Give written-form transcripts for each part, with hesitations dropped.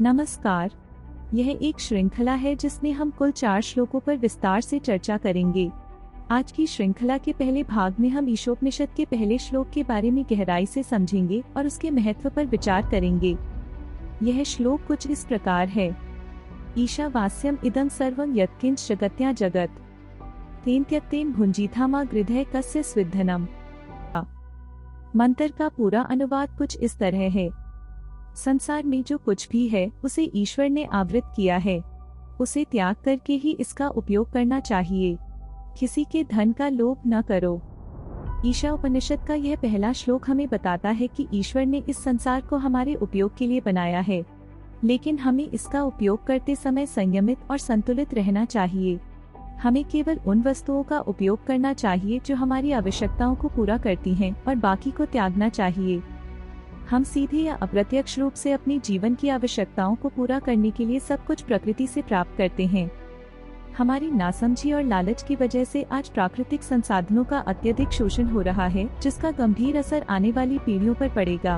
नमस्कार। यह एक श्रृंखला है जिसमें हम कुल 4 श्लोकों पर विस्तार से चर्चा करेंगे। आज की श्रृंखला के पहले भाग में हम ईशोपनिषद के पहले श्लोक के बारे में गहराई से समझेंगे और उसके महत्व पर विचार करेंगे। यह श्लोक कुछ इस प्रकार है। ईशावास्यम इदं सर्वं यत्किंच जगत्या जगत् तेन त्यक्तेन भुंजीथामा गृधय कस्य स्विद्धनम्। मंत्र का पूरा अनुवाद कुछ इस तरह है। संसार में जो कुछ भी है उसे ईश्वर ने आवृत किया है, उसे त्याग करके ही इसका उपयोग करना चाहिए। किसी के धन का लोभ न करो। ईशा उपनिषद का यह पहला श्लोक हमें बताता है कि ईश्वर ने इस संसार को हमारे उपयोग के लिए बनाया है, लेकिन हमें इसका उपयोग करते समय संयमित और संतुलित रहना चाहिए। हमें केवल उन वस्तुओं का उपयोग करना चाहिए जो हमारी आवश्यकताओं को पूरा करती हैं और बाकी को त्यागना चाहिए। हम सीधे या अप्रत्यक्ष रूप से अपनी जीवन की आवश्यकताओं को पूरा करने के लिए सब कुछ प्रकृति से प्राप्त करते हैं। हमारी नासमझी और लालच की वजह से आज प्राकृतिक संसाधनों का अत्यधिक शोषण हो रहा है, जिसका गंभीर असर आने वाली पीढ़ियों पर पड़ेगा।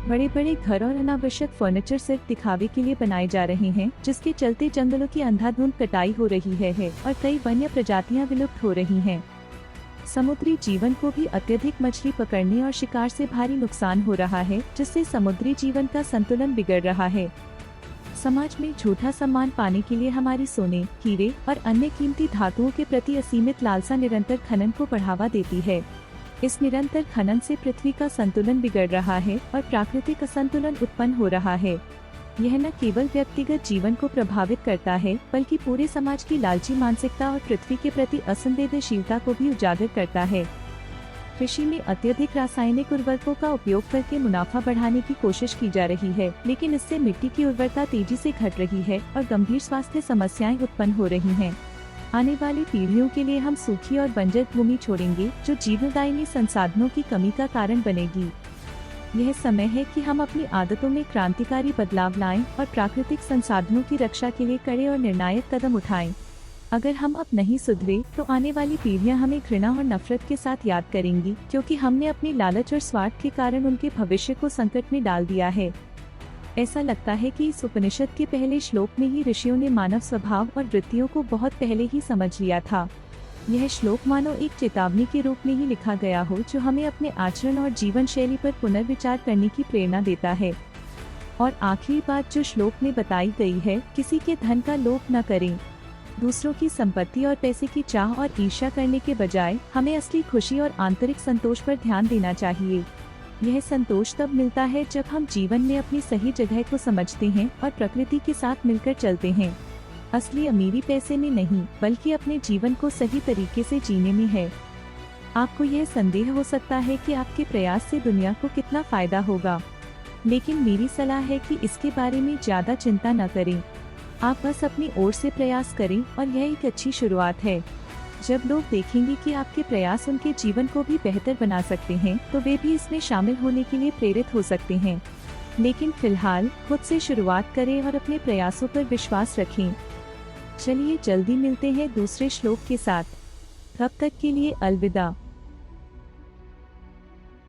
बड़े बड़े घर और अनावश्यक फर्नीचर सिर्फ दिखावे के लिए बनाए जा रहे हैं, जिसके चलते जंगलों की अंधाधुंध कटाई हो रही है और कई वन्य प्रजातियां विलुप्त हो रही हैं। समुद्री जीवन को भी अत्यधिक मछली पकड़ने और शिकार से भारी नुकसान हो रहा है, जिससे समुद्री जीवन का संतुलन बिगड़ रहा है। समाज में झूठा सम्मान पाने के लिए हमारी सोने, हीरे और अन्य कीमती धातुओं के प्रति असीमित लालसा निरंतर खनन को बढ़ावा देती है। इस निरंतर खनन से पृथ्वी का संतुलन बिगड़ रहा है और प्राकृतिक असंतुलन उत्पन्न हो रहा है। यह न केवल व्यक्तिगत जीवन को प्रभावित करता है, बल्कि पूरे समाज की लालची मानसिकता और पृथ्वी के प्रति असंवेदनशीलता को भी उजागर करता है। कृषि में अत्यधिक रासायनिक उर्वरकों का उपयोग करके मुनाफा बढ़ाने की कोशिश की जा रही है, लेकिन इससे मिट्टी की उर्वरता तेजी से घट रही है और गंभीर स्वास्थ्य समस्याएं उत्पन्न हो रही हैं। आने वाली पीढ़ियों के लिए हम सूखी और बंजर भूमि छोड़ेंगे, जो जीवनदायिनी संसाधनों की कमी का कारण बनेगी। यह समय है कि हम अपनी आदतों में क्रांतिकारी बदलाव लाएं और प्राकृतिक संसाधनों की रक्षा के लिए कड़े और निर्णायक कदम उठाएं। अगर हम अब नहीं सुधरे तो आने वाली पीढ़ियां हमें घृणा और नफरत के साथ याद करेंगी, क्योंकि हमने अपनी लालच और स्वार्थ के कारण उनके भविष्य को संकट में डाल दिया है। ऐसा लगता है कि इस उपनिषद के पहले श्लोक में ही ऋषियों ने मानव स्वभाव और वृत्तियों को बहुत पहले ही समझ लिया था। यह श्लोक मानो एक चेतावनी के रूप में ही लिखा गया हो, जो हमें अपने आचरण और जीवन शैली पर पुनर्विचार करने की प्रेरणा देता है। और आखिरी बात जो श्लोक में बताई गई है, किसी के धन का लोभ न करें। दूसरों की संपत्ति और पैसे की चाह और ईर्ष्या करने के बजाय हमें असली खुशी और आंतरिक संतोष पर ध्यान देना चाहिए। यह संतोष तब मिलता है जब हम जीवन में अपनी सही जगह को समझते हैं और प्रकृति के साथ मिलकर चलते हैं। असली अमीरी पैसे में नहीं, बल्कि अपने जीवन को सही तरीके से जीने में है। आपको यह संदेह हो सकता है कि आपके प्रयास से दुनिया को कितना फायदा होगा, लेकिन मेरी सलाह है कि इसके बारे में ज्यादा चिंता न करें। आप बस अपनी ओर से प्रयास करें और यह एक अच्छी शुरुआत है। जब लोग देखेंगे कि आपके प्रयास उनके जीवन को भी बेहतर बना सकते हैं, तो वे भी इसमें शामिल होने के लिए प्रेरित हो सकते हैं। लेकिन फिलहाल खुद से शुरुआत करें और अपने प्रयासों पर विश्वास रखें। चलिए जल्दी मिलते हैं दूसरे श्लोक के साथ। तब तक के लिए अलविदा।